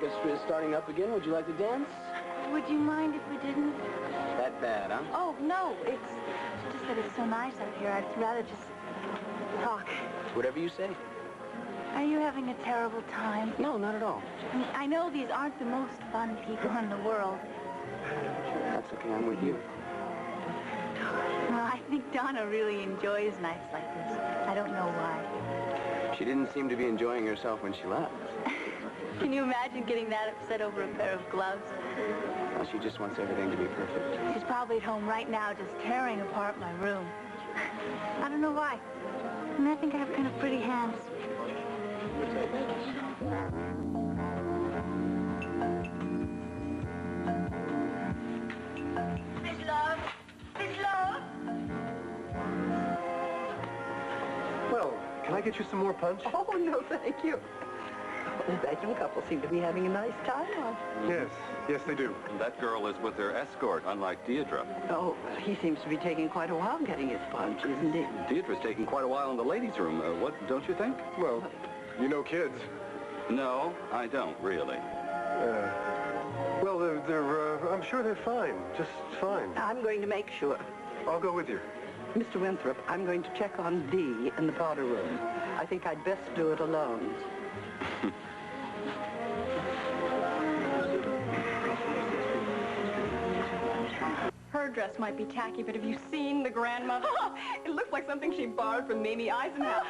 orchestra is starting up again. Would you like to dance? Would you mind if we didn't? That bad, huh? Oh, no. It's just that it's so nice out here. I'd rather just talk. Whatever you say. Are you having a terrible time? No, not at all. I know these aren't the most fun people in the world. That's okay. I'm with you. Well, I think Donna really enjoys nights like this. I don't know why. She didn't seem to be enjoying herself when she left. Can you imagine getting that upset over a pair of gloves? Well, she just wants everything to be perfect. She's probably at home right now just tearing apart my room. I don't know why. I mean, I think I have kind of pretty hands. Miss Love? Miss Love? Well, can I get you some more punch? Oh, no, thank you. That young couple seem to be having a nice time. Yes, they do. That girl is with her escort, unlike Deirdre. Oh, he seems to be taking quite a while getting his punch, isn't he? Deirdre's taking quite a while in the ladies' room. What, don't you think? Well, you know kids. No, I don't, really. Well, I'm sure they're fine. Just fine. I'm going to make sure. I'll go with you. Mr. Winthrop, I'm going to check on Dee in the powder room. I think I'd best do it alone. Her dress might be tacky, but have you seen the grandmother? It looks like something she borrowed from Mamie Eisenhower.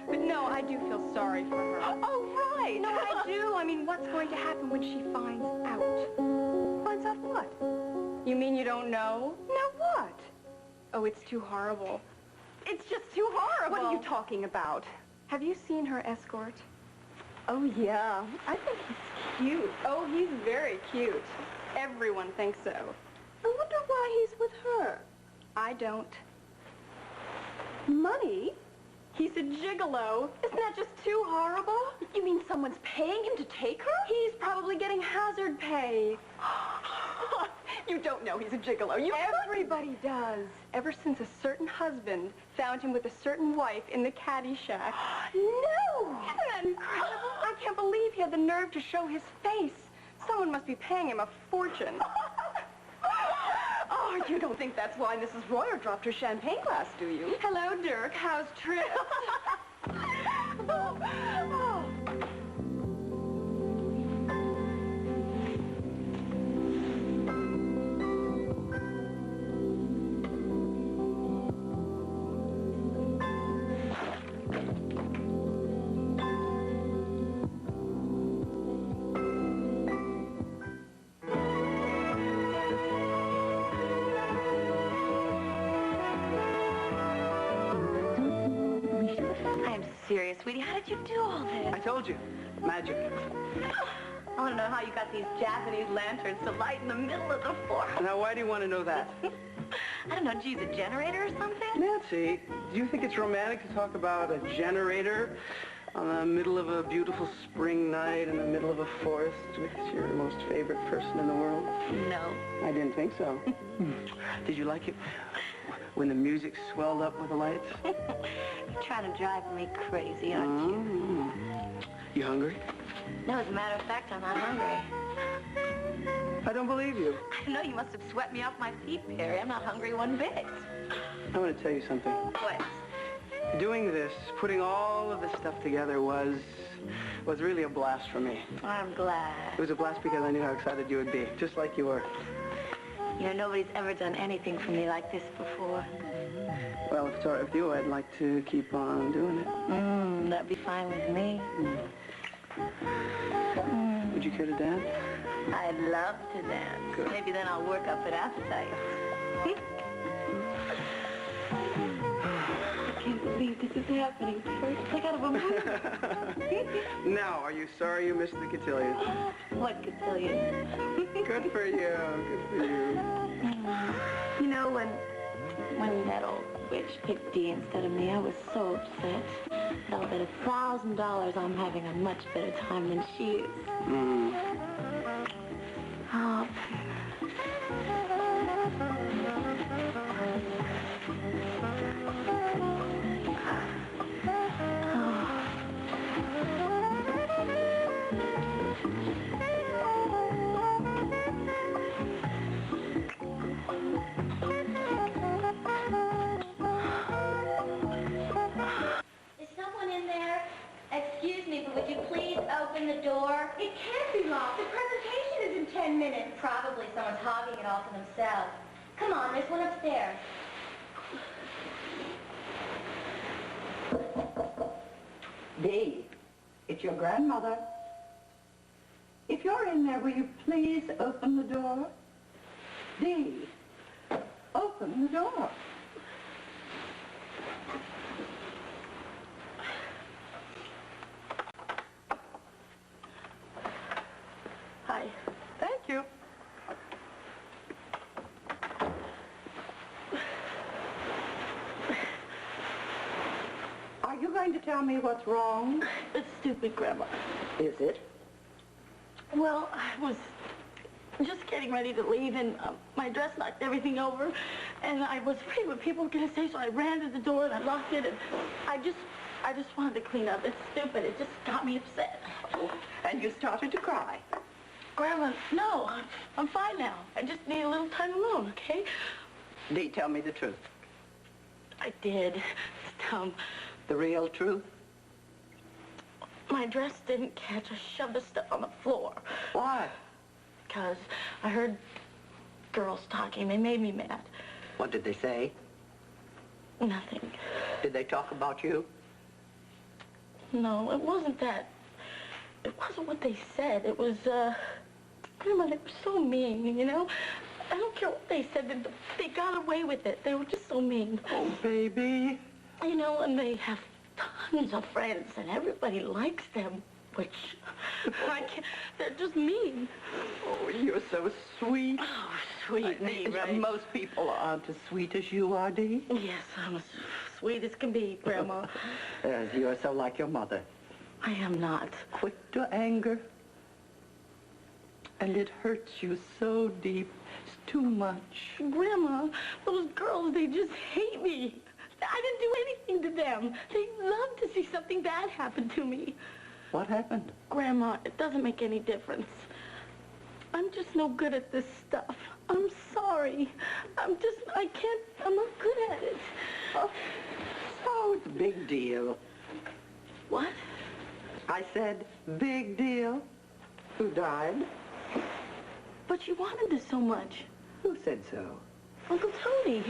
But no, I do feel sorry for her. Oh, right. No, I do. I mean, what's going to happen when she finds out? Finds out what? You mean you don't know? Know what? Oh, it's too horrible. It's just too horrible. What are you talking about? Have you seen her escort? Oh, yeah. I think he's cute. Oh, he's very cute. Everyone thinks so. I wonder why he's with her. I don't. Money? He's a gigolo. Isn't that just too horrible? You mean someone's paying him to take her? He's probably getting hazard pay. You don't know he's a gigolo. Everybody does. Ever since a certain husband found him with a certain wife in the caddy shack. No! Isn't that incredible? I can't believe he had the nerve to show his face. Someone must be paying him a fortune. Oh, you don't think that's why Mrs. Royer dropped her champagne glass, do you? Hello, Dirk. How's Tripp? Oh. Serious, sweetie, how did you do all this? I told you. Magic. I want to know how you got these Japanese lanterns to light in the middle of the forest. Now, why do you want to know that? I don't know, geez, a generator or something? Nancy, do you think it's romantic to talk about a generator on the middle of a beautiful spring night in the middle of a forest with your most favorite person in the world? No. I didn't think so. Did you like it when the music swelled up with the lights? You're trying to drive me crazy, aren't you? You hungry? No, as a matter of fact, I'm not hungry. I don't believe you. I know, you must have swept me off my feet, Perry. I'm not hungry one bit. I want to tell you something. What? Doing this, putting all of this stuff together was really a blast for me. I'm glad. It was a blast because I knew how excited you would be, just like you were. You know, nobody's ever done anything for me like this before. Well, if it's all right with you, I'd like to keep on doing it. That'd be fine with me. Would you care to dance? I'd love to dance. Good. Maybe then I'll work up an appetite. I can't believe this is happening. It's like out of a movie. Now, are you sorry you missed the cotillion? What cotillion? Good for you. Good for you. You know, when that old witch picked Dee instead of me, I was so upset. But I'll bet $1,000 I'm having a much better time than she is. Oh. it can't be long. The presentation is in 10 minutes. Probably someone's hogging it all to themselves. Come on, there's one upstairs. Dee, it's your grandmother. If you're in there, will you please open the door? Dee, open the door. Hi. Thank you. Are you going to tell me what's wrong? It's stupid, Grandma. Is it? Well, I was just getting ready to leave, and my dress knocked everything over, and I was afraid what people were going to say, so I ran to the door and I locked it, and I just wanted to clean up. It's stupid. It just got me upset. Oh, and you started to cry. Grandma, no, I'm fine now. I just need a little time alone, okay? Dee, tell me the truth. I did. It's dumb. The real truth? My dress didn't catch. I shoved the stuff on the floor. Why? Because I heard girls talking. They made me mad. What did they say? Nothing. Did they talk about you? No, it wasn't that. It wasn't what they said. It was, Grandma, they were so mean, you know? I don't care what they said. They got away with it. They were just so mean. Oh, baby. You know, and they have tons of friends, and everybody likes them, which I can't. They're just mean. Oh, you're so sweet. Oh, sweet me, right? Most people aren't as sweet as you are, Dee. Yes, I'm as sweet as can be, Grandma. You're so like your mother. I am not. Quick to anger. And it hurts you so deep. It's too much. Grandma, those girls, they just hate me. I didn't do anything to them. They love to see something bad happen to me. What happened? Grandma, it doesn't make any difference. I'm just no good at this stuff. I'm sorry. I'm not good at it. Oh, so it's a big deal. What? I said, big deal. Who died? But you wanted this so much. Who said so? Uncle Tony.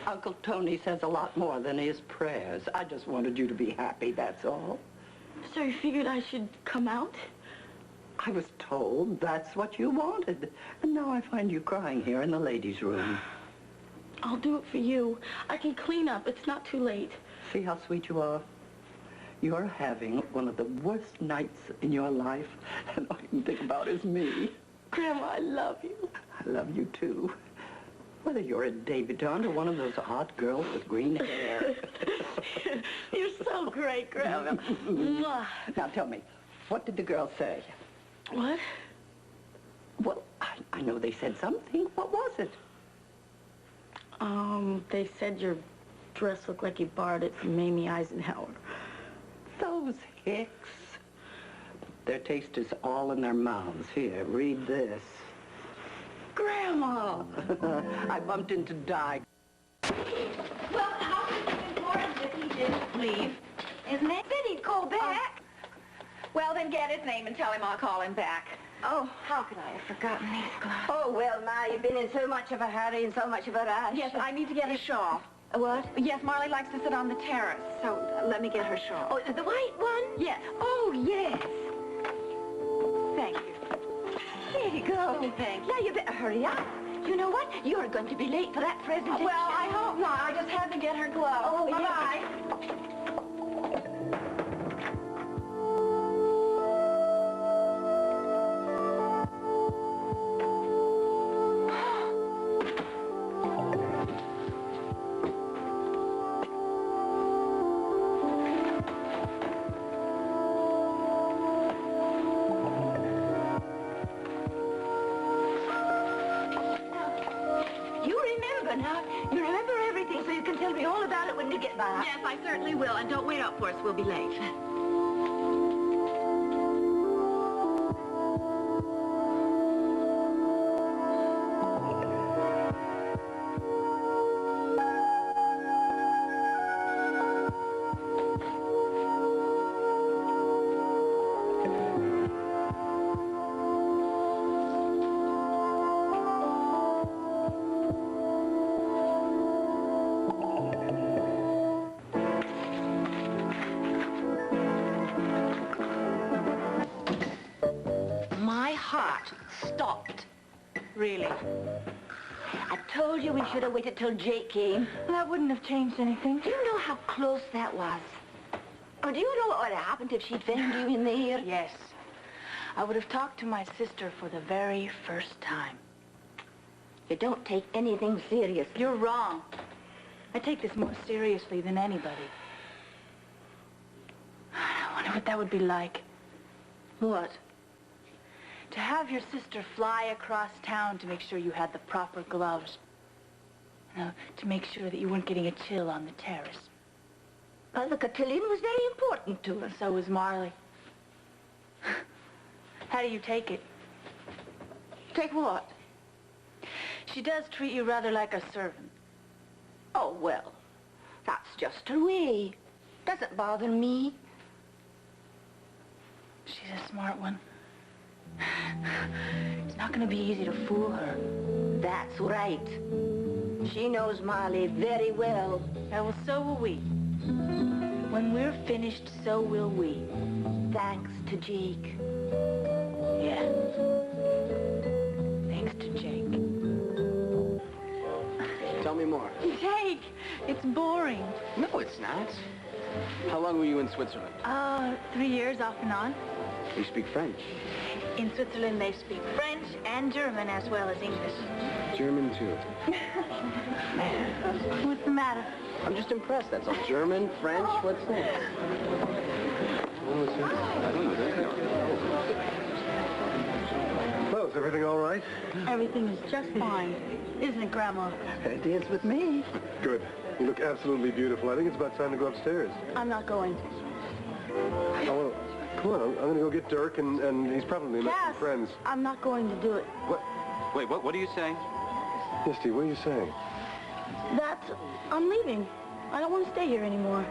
Uncle Tony says a lot more than his prayers. I just wanted you to be happy, that's all. So you figured I should come out? I was told that's what you wanted. And now I find you crying here in the ladies' room. I'll do it for you. I can clean up. It's not too late. See how sweet you are? You're having one of the worst nights in your life, and all you can think about is me. Grandma, I love you. I love you, too. Whether you're a debutante or one of those odd girls with green hair. You're so great, Grandma. Mwah. Now, tell me, what did the girls say? What? Well, I know they said something. What was it? They said your dress looked like you borrowed it from Mamie Eisenhower. Those hicks. Their taste is all in their mouths. Here, read this. Grandma! I bumped into Di. Well, how could it be important if he didn't leave? Isn't it? Said he'd call back. Well, then get his name and tell him I'll call him back. Oh, how could I have forgotten these gloves? Oh, well, Ma, you've been in so much of a hurry and so much of a rush. Yes, I need to get a shawl. What? Yes, Marley likes to sit on the terrace, so let me get her shawl. Oh, the white one? Yes. Oh, yes. Thank you. There you go. Oh, thank you. Now you better hurry up. You know what? You're going to be late for that presentation. Well, I hope not. I just had to get her gloves. Oh, Bye-bye. You remember now. You remember everything so you can tell me all about it when you get back. Yes, I certainly will. And don't wait up for us. We'll be late. stopped. Really. I told you we should have waited till Jake came. That wouldn't have changed anything. Do you know how close that was? Or do you know what would have happened if she'd found you in there? Yes. I would have talked to my sister for the very first time. You don't take anything serious. You're wrong. I take this more seriously than anybody. I wonder what that would be like. What? To have your sister fly across town to make sure you had the proper gloves. You know, to make sure that you weren't getting a chill on the terrace. Well, the cotillion was very important to her. So was Marley. How do you take it? Take what? She does treat you rather like a servant. Oh, well, that's just her way. Doesn't bother me. She's a smart one. It's not going to be easy to fool her. That's right. She knows Marley very well. Yeah, well, so will we. When we're finished, so will we. Thanks to Jake. Yeah. Thanks to Jake. Tell me more. Jake! It's boring. No, it's not. How long were you in Switzerland? 3 years off and on. You speak French. In Switzerland, they speak French and German as well as English. German, too. What's the matter? I'm just impressed, that's all. German, French, what's that? Well, is everything all right? Everything is just fine. Isn't it, Grandma? It is with me. Good. You look absolutely beautiful. I think it's about time to go upstairs. I'm not going. Oh, well, come on. I'm going to go get Dirk, and he's probably met some Cass, friends. I'm not going to do it. What? Wait, what are you saying? Misty, what are you saying? That I'm leaving. I don't want to stay here anymore.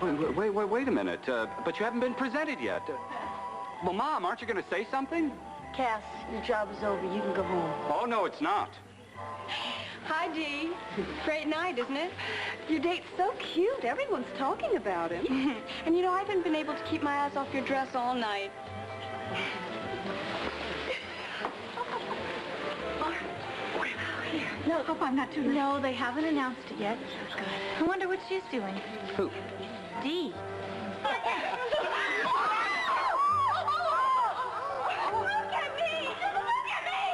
Wait a minute. But you haven't been presented yet. Well, Mom, aren't you going to say something? Cass, your job is over. You can go home. Oh, no, it's not. Hi, Dee. Great night, isn't it? Your date's so cute. Everyone's talking about him. And you know, I haven't been able to keep my eyes off your dress all night. No, hope I'm not too late. No, they haven't announced it yet. Good. I wonder what she's doing. Who? Dee. Look at me! Look at me!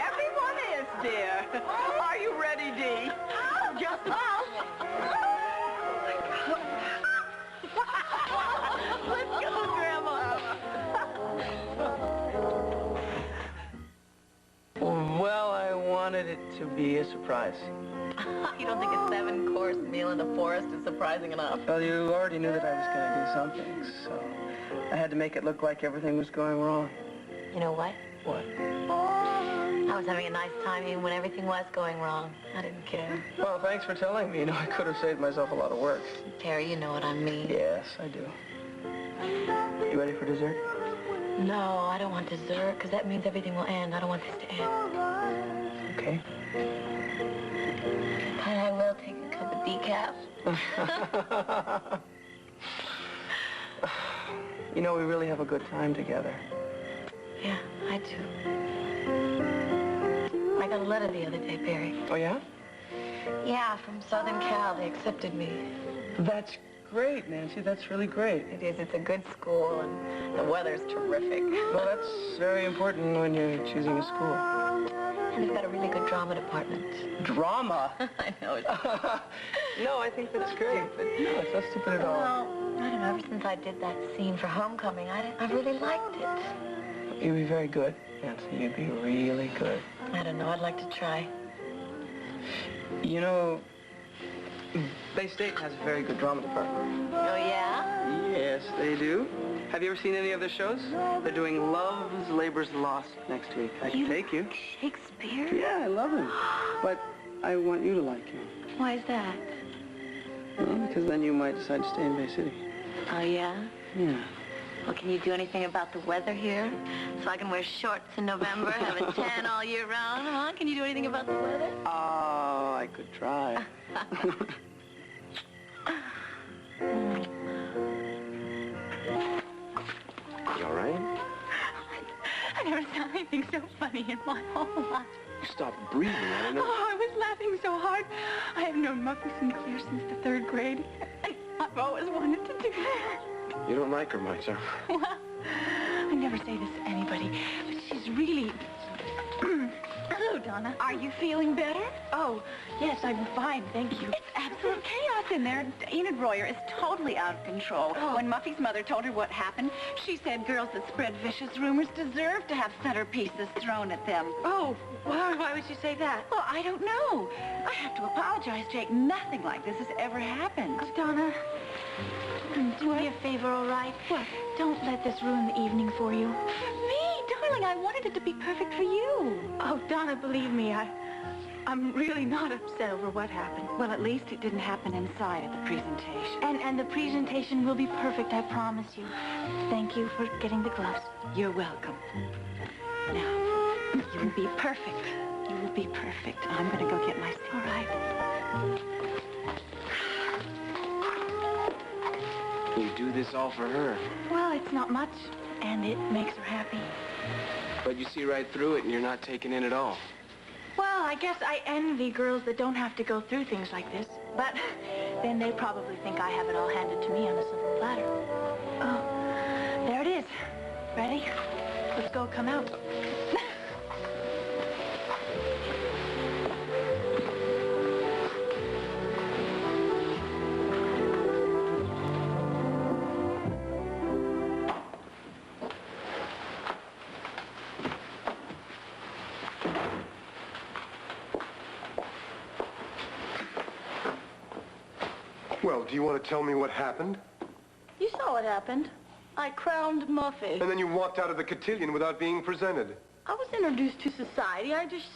Everyone is, dear. Are you ready, Dee? Just about. Let's go, Grandma. Well, I wanted it to be a surprise. You don't think a 7-course meal in the forest is surprising enough? Well, you already knew that I was going to do something, so I had to make it look like everything was going wrong. You know what? What? I was having a nice time even when everything was going wrong. I didn't care. Well, thanks for telling me. You know, I could have saved myself a lot of work. Terry, you know what I mean. Yes, I do. You ready for dessert? No, I don't want dessert, because that means everything will end. I don't want this to end. Okay. And I will take a cup of decaf. You know, we really have a good time together. Yeah, I do. I got a letter the other day, Barry. Oh, yeah? Yeah, from Southern Cal. They accepted me. That's great, Nancy. That's really great. It is. It's a good school, and the weather's terrific. Well, that's very important when you're choosing a school. And they've got a really good drama department. Drama? I know. No, I think that's great, but no, it's not stupid at all. Well, I don't know. Ever since I did that scene for Homecoming, I really liked it. You'd be very good, Nancy. You'd be really good. I don't know. I'd like to try. You know, Bay State has a very good drama department. Oh, yeah? Yes, they do. Have you ever seen any of their shows? They're doing Love's Labor's Lost next week. I can take you. Shakespeare? Yeah, I love him. But I want you to like him. Why is that? Well, because then you might decide to stay in Bay City. Oh, yeah? Yeah. Well, can you do anything about the weather here? So I can wear shorts in November, have a tan all year round, huh? Can you do anything about the weather? Oh, I could try. You all right? I never saw anything so funny in my whole life. You stopped breathing. I don't know. Oh, I was laughing so hard. I have known Muffy Sinclair since the 3rd grade, and I've always wanted to do that. You don't like her much, huh? Well, I never say this to anybody, but she's really... Hello, Donna. Are you feeling better? Oh, yes, I'm fine, thank you. It's absolute chaos in there. Enid Royer is totally out of control. Oh. When Muffy's mother told her what happened, she said girls that spread vicious rumors deserve to have centerpieces thrown at them. Oh, why would you say that? Well, I don't know. I have to apologize, Jake. Nothing like this has ever happened. Donna, do me a favor, all right? What? Don't let this ruin the evening for you. Me? Darling, I wanted it to be perfect for you. Oh, Donna, believe me, I'm really not upset over what happened. Well, at least it didn't happen inside at the presentation. And the presentation will be perfect, I promise you. Thank you for getting the gloves. You're welcome. Now, you will be perfect. You will be perfect. I'm going to go get my... All right. You do this all for her. Well, it's not much, and it makes her happy. But you see right through it and you're not taking in at all. Well, I guess I envy girls that don't have to go through things like this. But then they probably think I have it all handed to me on a silver platter. Oh, there it is. Ready? Let's go, come out. Well, do you want to tell me what happened? You saw what happened. I crowned Muffy. And then you walked out of the cotillion without being presented. I was introduced to society. I just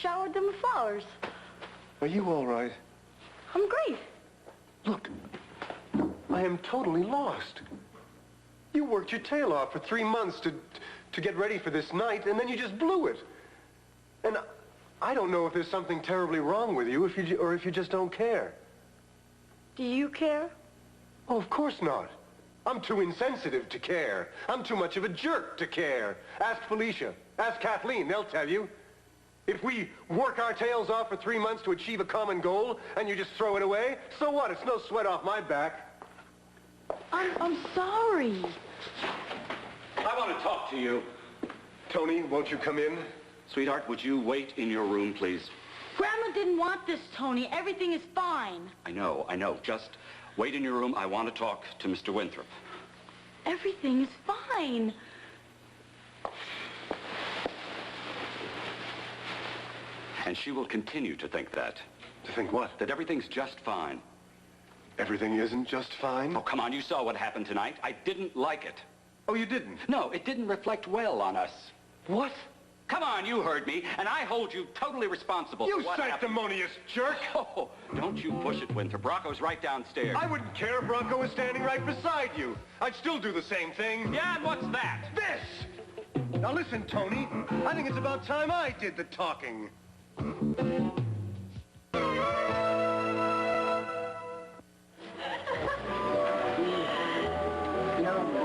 showered them with flowers. Are you all right? I'm great. Look, I am totally lost. You worked your tail off for 3 months to get ready for this night, and then you just blew it. And I don't know if there's something terribly wrong with you, or if you just don't care. Do you care? Oh, of course not. I'm too insensitive to care. I'm too much of a jerk to care. Ask Felicia. Ask Kathleen. They'll tell you. If we work our tails off for 3 months to achieve a common goal, and you just throw it away, so what? It's no sweat off my back. I'm sorry. I want to talk to you. Tony, won't you come in? Sweetheart, would you wait in your room, please? Grandma didn't want this, Tony. Everything is fine. I know. Just wait in your room. I want to talk to Mr. Winthrop. Everything is fine. And she will continue to think that. To think what? That everything's just fine. Everything isn't just fine? Oh, come on. You saw what happened tonight. I didn't like it. Oh, you didn't? No, it didn't reflect well on us. What? Come on, you heard me, and I hold you totally responsible for what happened. You sanctimonious jerk! Oh, don't you push it, Winthrop. Rocco's right downstairs. I wouldn't care if Rocco was standing right beside you. I'd still do the same thing. Yeah, and what's that? This! Now listen, Tony. I think it's about time I did the talking.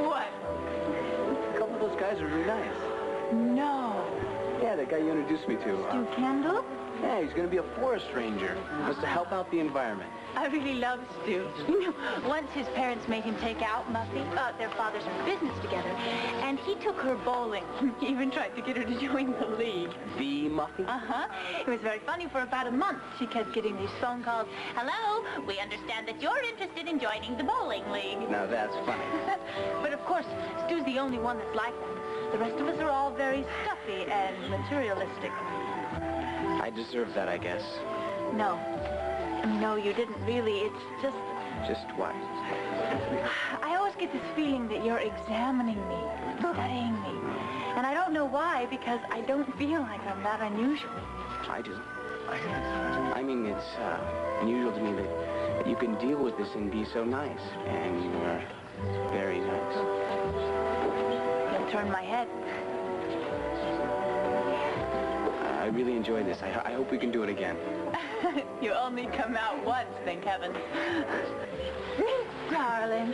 What? A couple of those guys are really nice. No. Yeah, that guy you introduced me to. Stu Kendall? Yeah, he's gonna be a forest ranger. Wants to help out the environment. I really love Stu. You know, once his parents made him take out Muffy. Their fathers are in business together. And he took her bowling. He even tried to get her to join the league. The Muffy? Uh-huh. It was very funny for about a month. She kept getting these phone calls. Hello, we understand that you're interested in joining the bowling league. Now that's funny. But of course, Stu's the only one that's like that. The rest of us are all very stuffy and materialistic. I deserve that, I guess. No. No, you didn't really. It's just... Just what? I always get this feeling that you're examining me, studying me. And I don't know why, because I don't feel like I'm that unusual. I do. I mean, it's unusual to me that you can deal with this and be so nice. And you are very nice. You'll turn my head. I really enjoyed this. I hope we can do it again. You only come out once, thank heaven. Darling,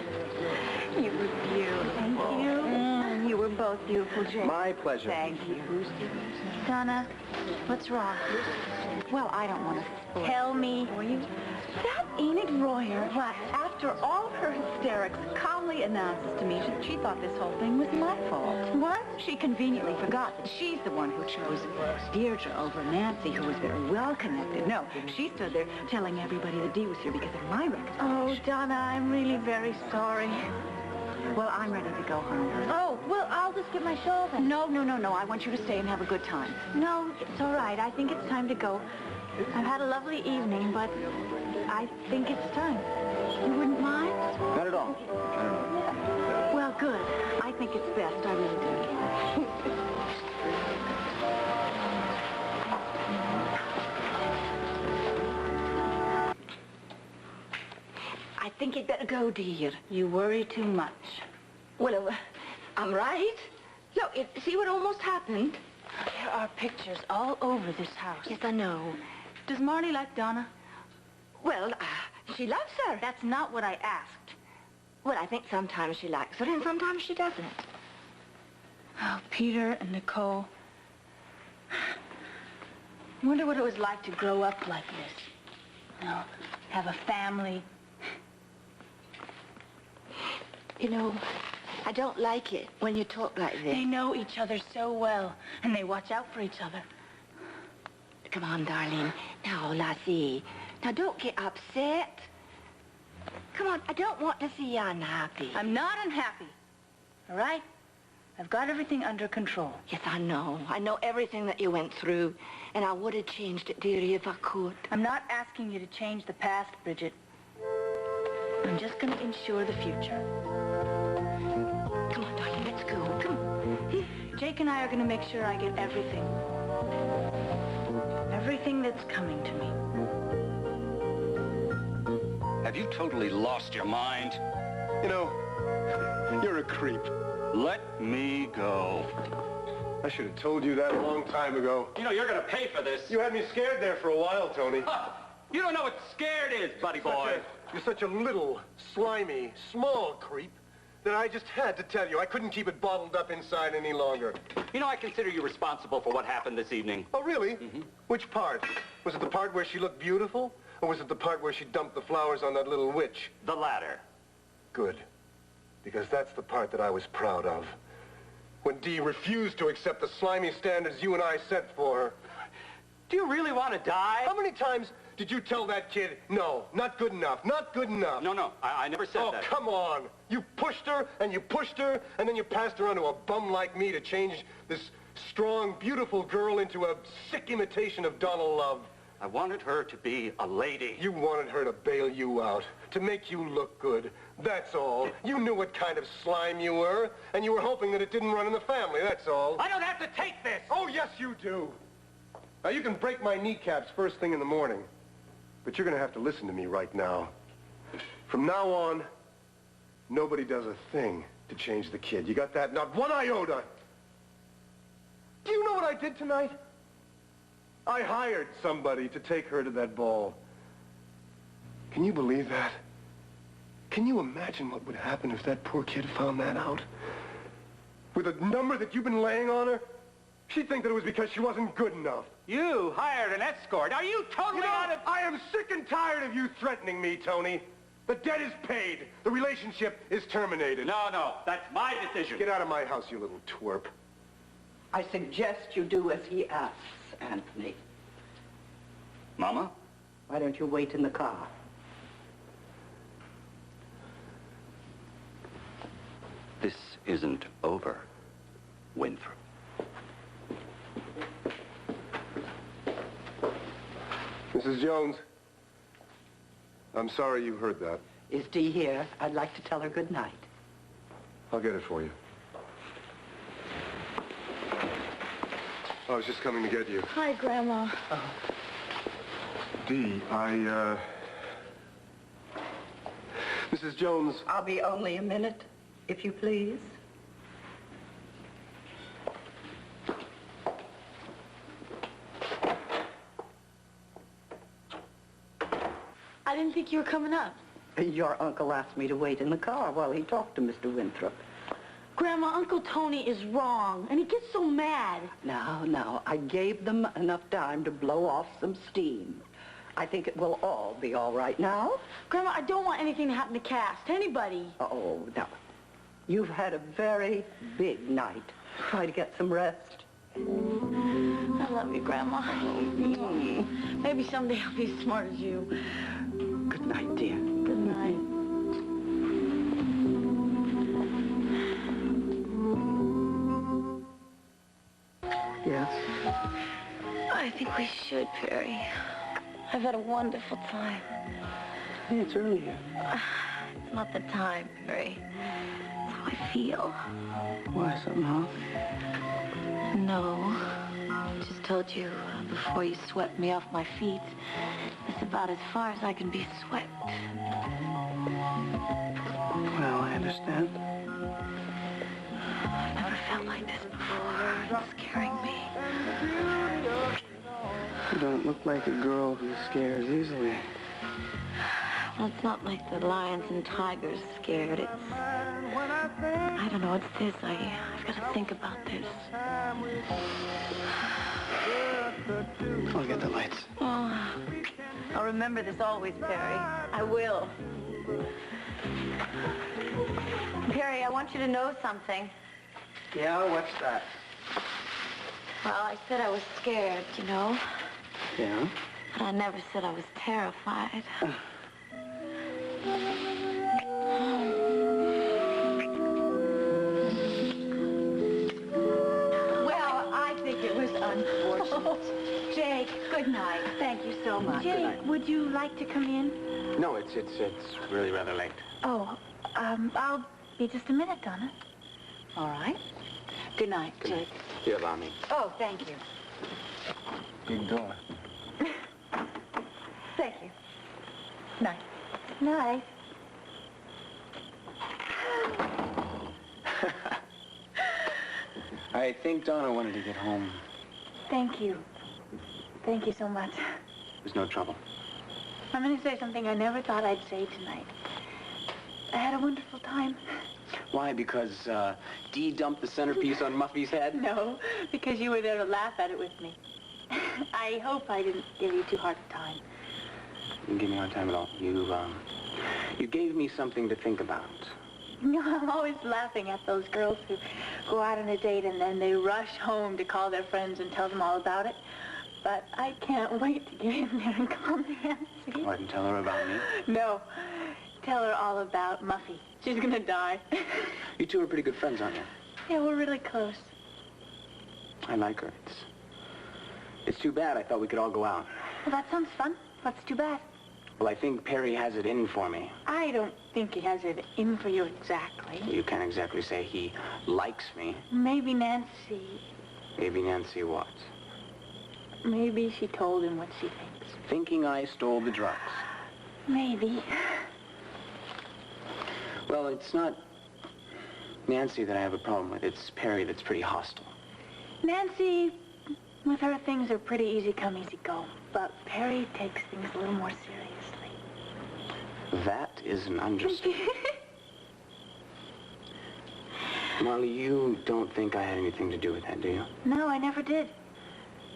you were beautiful. Thank you. You were both both beautiful, Jake. My pleasure. Thank you. Donna, what's wrong? Well, I don't want to spoil. Tell me. That Enid Royer, what? After all her hysterics, calmly announces to me she thought this whole thing was my fault. What? She conveniently forgot that she's the one who chose Deirdre over Nancy, who was very well connected. No, she stood there telling everybody that Dee was here because of my recommendation. Oh, Donna, I'm really very sorry. Well, I'm ready to go home. Oh, well, I'll just get my shawl then. No. I want you to stay and have a good time. No, it's all right. I think it's time to go. I've had a lovely evening, but I think it's time. You wouldn't mind? Not at all. Well, good. I think it's best. I really do. I think you'd better go, dear. You worry too much. Well, I'm right. Look, see what almost happened? There are pictures all over this house. Yes, I know. Does Marnie like Donna? Well, she loves her. That's not what I asked. Well, I think sometimes she likes her and sometimes she doesn't. Oh, Peter and Nicole. I wonder what it was like to grow up like this. You know, have a family. You know, I don't like it when you talk like this. They know each other so well, and they watch out for each other. Come on, darling. Now, Lassie. Now, don't get upset. Come on, I don't want to see you unhappy. I'm not unhappy, all right? I've got everything under control. Yes, I know. I know everything that you went through, and I would have changed it, dearie, if I could. I'm not asking you to change the past, Bridget. I'm just going to ensure the future. Come on, darling, let's go. Come on. Jake and I are going to make sure I get everything. Everything that's coming to me. Have you totally lost your mind? You know, you're a creep. Let me go. I should have told you that a long time ago. You know, you're gonna pay for this. You had me scared there for a while, Tony. You don't know what scared is, buddy boy. You're such a little, slimy, small creep that I just had to tell you. I couldn't keep it bottled up inside any longer. You know, I consider you responsible for what happened this evening. Oh, really? Mm-hmm. Which part? Was it the part where she looked beautiful? Or was it the part where she dumped the flowers on that little witch? The latter. Good. Because that's the part that I was proud of. When Dee refused to accept the slimy standards you and I set for her. Do you really want to die? How many times did you tell that kid, no, not good enough, not good enough? No, I never said that. Oh, come on. You pushed her, and then you passed her on to a bum like me to change this strong, beautiful girl into a sick imitation of Donald Love. I wanted her to be a lady. You wanted her to bail you out, to make you look good. That's all. You knew what kind of slime you were, and you were hoping that it didn't run in the family, that's all. I don't have to take this! Oh, yes, you do. Now, you can break my kneecaps first thing in the morning, but you're going to have to listen to me right now. From now on, nobody does a thing to change the kid. You got that? Not one iota. Do you know what I did tonight? I hired somebody to take her to that ball. Can you believe that? Can you imagine what would happen if that poor kid found that out? With the number that you've been laying on her, she'd think that it was because she wasn't good enough. You hired an escort. Are you totally out of... I am sick and tired of you threatening me, Tony. The debt is paid. The relationship is terminated. No, that's my decision. Get out of my house, you little twerp. I suggest you do as he asks, Anthony. Mama? Why don't you wait in the car? This isn't over, Winthrop. Mrs. Jones, I'm sorry you heard that. Is Dee here? I'd like to tell her good night. I'll get it for you. I was just coming to get you. Hi, Grandma. Dee, Mrs. Jones... I'll be only a minute, if you please. I didn't think you were coming up. Your uncle asked me to wait in the car while he talked to Mr. Winthrop. Grandma, Uncle Tony is wrong, and he gets so mad. Now, I gave them enough time to blow off some steam. I think it will all be all right now. Grandma, I don't want anything to happen to Cass, to anybody. Oh, now, you've had a very big night. Try to get some rest. I love you, Grandma. Maybe someday I'll be as smart as you. Good night, dear. Good night. Yes? I think we should, Perry. I've had a wonderful time. Hey, it's early here. It's not the time, Perry. It's how I feel. Why, something wrong? No. I just told you before you swept me off my feet. That's about as far as I can be swept. Well, I understand. I've never felt like this before. It's scaring me. You don't look like a girl who scares easily. Well, it's not like the lions and tigers scared. It's... I don't know, it's this. I've got to think about this. I'll get the lights. Oh, I'll remember this always, Perry. I will. Perry, I want you to know something. Yeah, what's that? Well, I said I was scared, you know. Yeah? But I never said I was terrified. Well, I think it was unfortunate. Jake, good night. Thank you so much. Jake, would you like to come in? No, it's really rather late. Oh, I'll be just a minute, Donna. All right. Good night, Jake. You allow me. Oh, thank you. Big door. Thank you. Night. Night. I think Donna wanted to get home. Thank you. Thank you so much. There's no trouble. I'm going to say something I never thought I'd say tonight. I had a wonderful time. Why? Because Dee dumped the centerpiece on Muffy's head? No, because you were there to laugh at it with me. I hope I didn't give you too hard a time. You didn't give me a hard time at all. You gave me something to think about. You know, I'm always laughing at those girls who go out on a date and then they rush home to call their friends and tell them all about it. But I can't wait to get in there and call Nancy. Why didn't tell her about me? No. Tell her all about Muffy. She's gonna die. You two are pretty good friends, aren't you? Yeah, we're really close. I like her. It's too bad. I thought we could all go out. Well, that sounds fun. What's too bad? Well, I think Perry has it in for me. I don't think he has it in for you exactly. You can't exactly say he likes me. Maybe Nancy. Maybe Nancy what? Maybe she told him what she thinks. Thinking I stole the drugs. Maybe. Well, it's not Nancy that I have a problem with. It's Perry that's pretty hostile. Nancy, with her, things are pretty easy come, easy go. But Perry takes things a little more seriously. That is an understatement. Molly, you don't think I had anything to do with that, do you? No, I never did.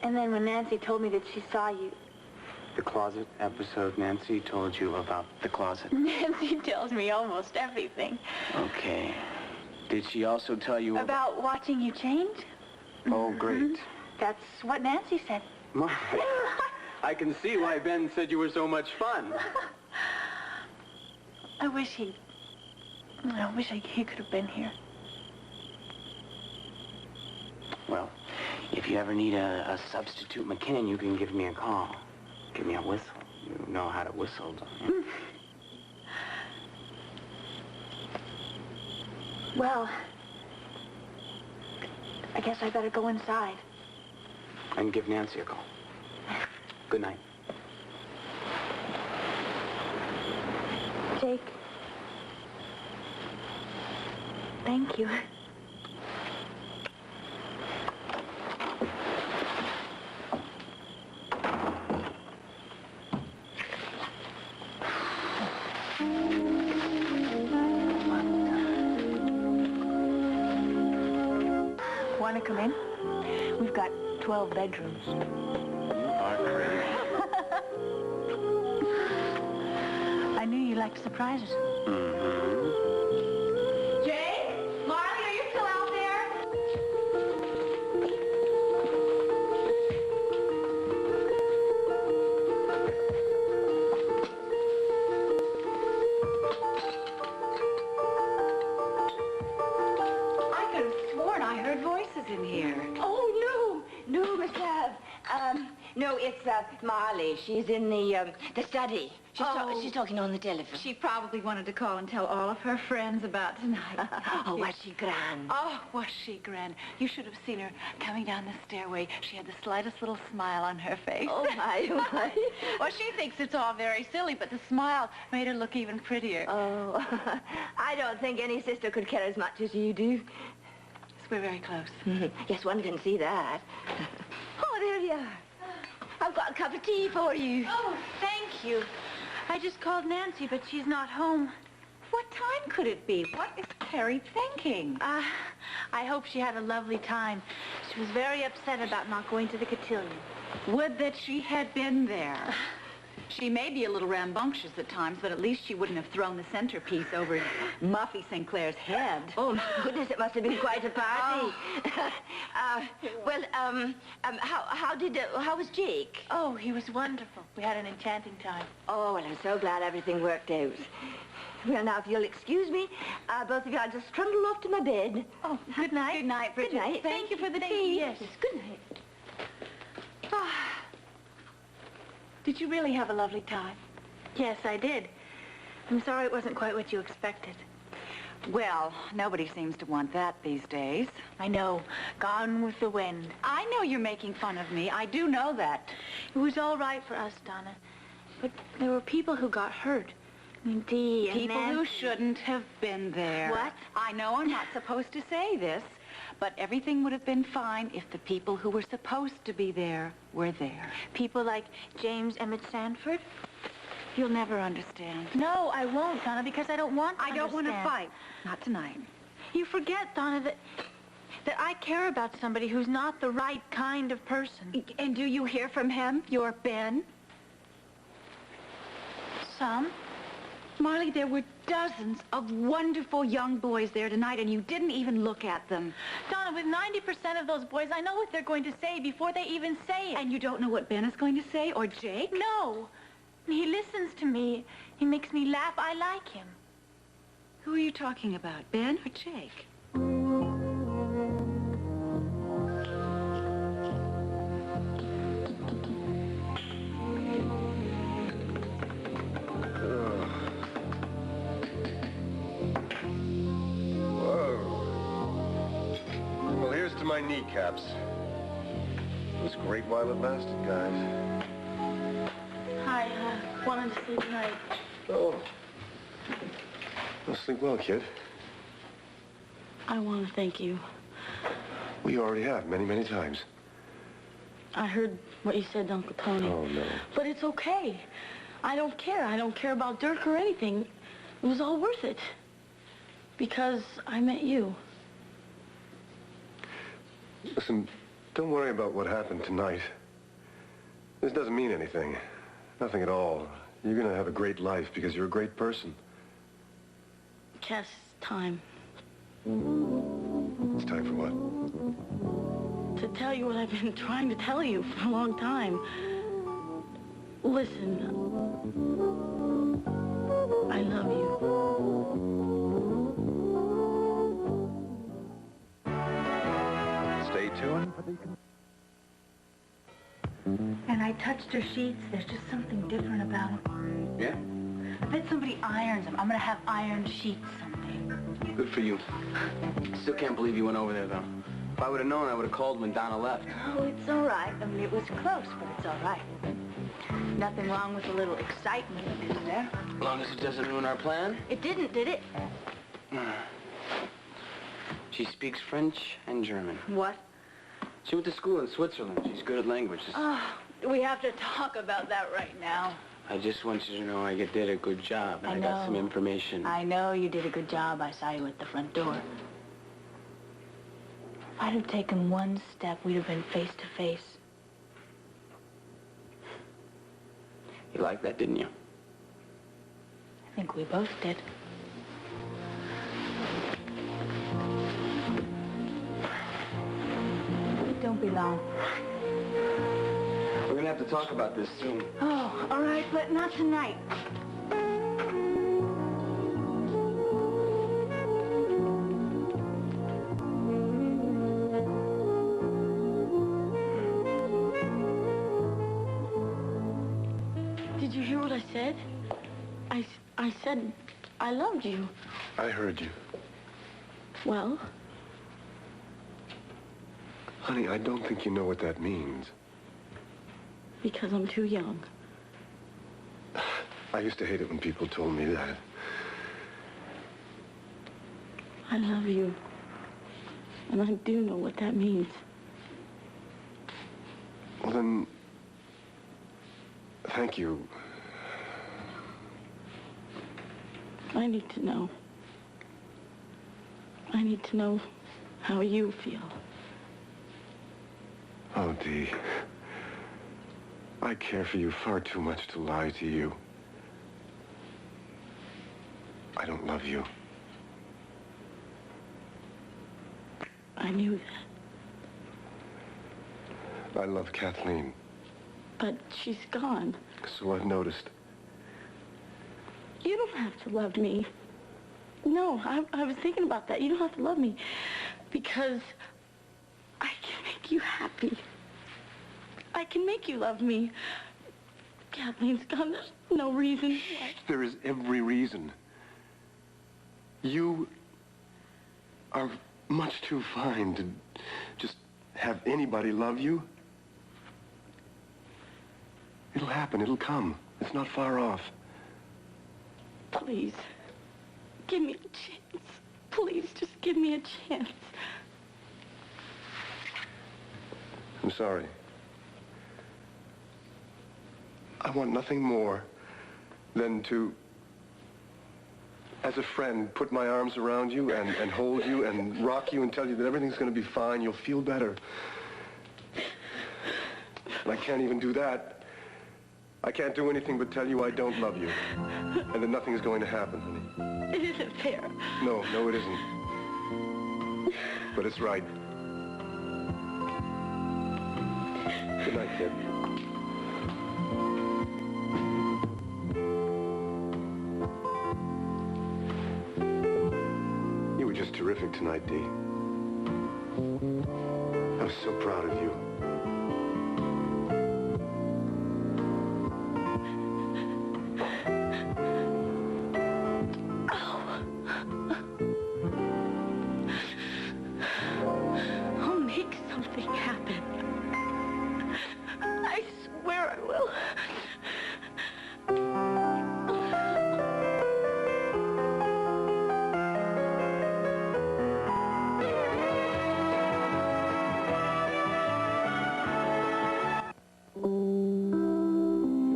And then when Nancy told me that she saw you... The closet episode, Nancy told you about the closet? Nancy tells me almost everything. Okay. Did she also tell you about watching you change? Oh, great. That's what Nancy said. Molly, I can see why Ben said you were so much fun. I wish he could have been here. Well, if you ever need a substitute McKinnon, you can give me a call. Give me a whistle. You know how to whistle, don't you? Well, I guess I better go inside. I can give Nancy a call. Good night. Jake. Thank you. want to come in? We've got 12 bedrooms. You are crazy. I knew you'd like surprises. Jay? Marley, are you still out there? I could have sworn I heard voices in here. Oh, no, Miss Love. No, it's Marley. She's in the study. She's talking on the telephone. She probably wanted to call and tell all of her friends about tonight. Oh, was she grand? Oh, was she grand? You should have seen her coming down the stairway. She had the slightest little smile on her face. Oh, my. Well, she thinks it's all very silly, but the smile made her look even prettier. Oh, I don't think any sister could care as much as you do. We're very close. Yes, one can see that. Oh, there you are. I've got a cup of tea for you. Oh, thank you. I just called Nancy, but she's not home. What time could it be? What is Carrie thinking? I hope she had a lovely time. She was very upset about not going to the cotillion. Would that she had been there. She may be a little rambunctious at times, but at least she wouldn't have thrown the centerpiece over Muffy St. Clair's head. Oh, my goodness, it must have been quite a party. How was Jake? Oh, he was wonderful. We had an enchanting time. Oh, well, I'm so glad everything worked out. Well, now, if you'll excuse me, both of you, I'll just trundle off to my bed. Oh, good night. Good night, Bridget. Good night. Thank you for the Thank tea. you. Yes. Good night. Did you really have a lovely time? Yes, I did. I'm sorry it wasn't quite what you expected. Well, nobody seems to want that these days. I know. Gone with the wind. I know you're making fun of me. I do know that. It was all right for us, Donna. But there were people who got hurt. I mean, Dee and People who shouldn't have been there. What? I know I'm not supposed to say this, but everything would have been fine if the people who were supposed to be there were there. People like James Emmett Sanford? You'll never understand. No, I won't, Donna, because I don't want to I don't want to understand. fight. Not tonight. You forget, Donna, that I care about somebody who's not the right kind of person. And do you hear from him, your Ben? Some. Marley, there were dozens of wonderful young boys there tonight, and you didn't even look at them. Donna, with 90% of those boys, I know what they're going to say before they even say it. And you don't know what Ben is going to say, or Jake? No. He listens to me. He makes me laugh. I like him. Who are you talking about, Ben or Jake? My kneecaps. It was great while it lasted, guys. Hi, wanted to sleep tonight. Oh. Well, sleep well, kid. I want to thank you. Well, you already have, many, many times. I heard what you said to Uncle Tony. Oh, no. But it's okay. I don't care. I don't care about Dirk or anything. It was all worth it. Because I met you. Listen, don't worry about what happened tonight. This doesn't mean anything. Nothing at all. You're going to have a great life because you're a great person. Cass, it's time. It's time for what? To tell you what I've been trying to tell you for a long time. Listen. I love you. Stay tuned. And I touched her sheets. There's just something different about them. Yeah? I bet somebody irons them. I'm going to have ironed sheets someday. Good for you. Still can't believe you went over there, though. If I would have known, I would have called when Donna left. Oh, it's all right. I mean, it was close, but it's all right. Nothing wrong with a little excitement, is there? As long as it doesn't ruin our plan. It didn't, did it? She speaks French and German. What? She went to school in Switzerland. She's good at languages. Oh, we have to talk about that right now. I just want you to know I did a good job, and I I got know. some information. I know you did a good job. I saw you at the front door. If I'd have taken one step, we'd have been face to face. You liked that, didn't you? I think we both did. Don't be long. We're gonna have to talk about this soon. Oh, all right, but not tonight. Did you hear what I said? I said I loved you. I heard you. Well? Honey, I don't think you know what that means. Because I'm too young. I used to hate it when people told me that. I love you. And I do know what that means. Well, then, thank you. I need to know. I need to know how you feel. Oh, Dee. I care for you far too much to lie to you. I don't love you. I knew that. I love Kathleen. But she's gone. So I've noticed. You don't have to love me. No, I was thinking about that. You don't have to love me. Because I can make you happy. I can make you love me. Kathleen's gone. There's no reason why. There is every reason. You are much too fine to just have anybody love you. It'll happen. It'll come. It's not far off. Please, give me a chance. Please, just give me a chance. I'm sorry. I want nothing more than to, as a friend, put my arms around you and hold you and rock you and tell you that everything's going to be fine. You'll feel better. And I can't even do that. I can't do anything but tell you I don't love you. And that nothing's going to happen, honey. It isn't fair. No, it isn't. But it's right. Good night, kid. You were just terrific tonight, Dee. I was so proud of you. I'll make something happen. I swear I will.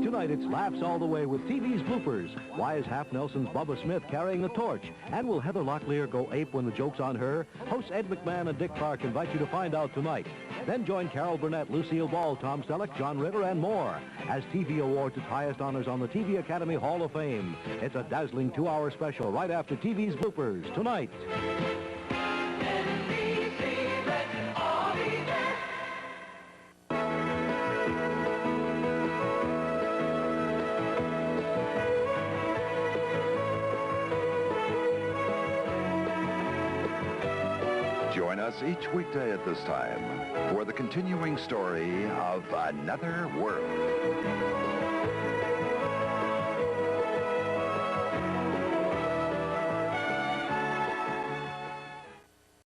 Tonight it's laughs all the way with TV's bloopers. Why is Half Nelson's Bubba Smith carrying the torch? And will Heather Locklear go ape when the joke's on her? Hosts Ed McMahon and Dick Clark invite you to find out tonight. Then join Carol Burnett, Lucille Ball, Tom Selleck, John Ritter, and more as TV awards its highest honors on the TV Academy Hall of Fame. It's a dazzling 2-hour special right after TV's bloopers tonight. Join us each weekday at this time for the continuing story of Another World.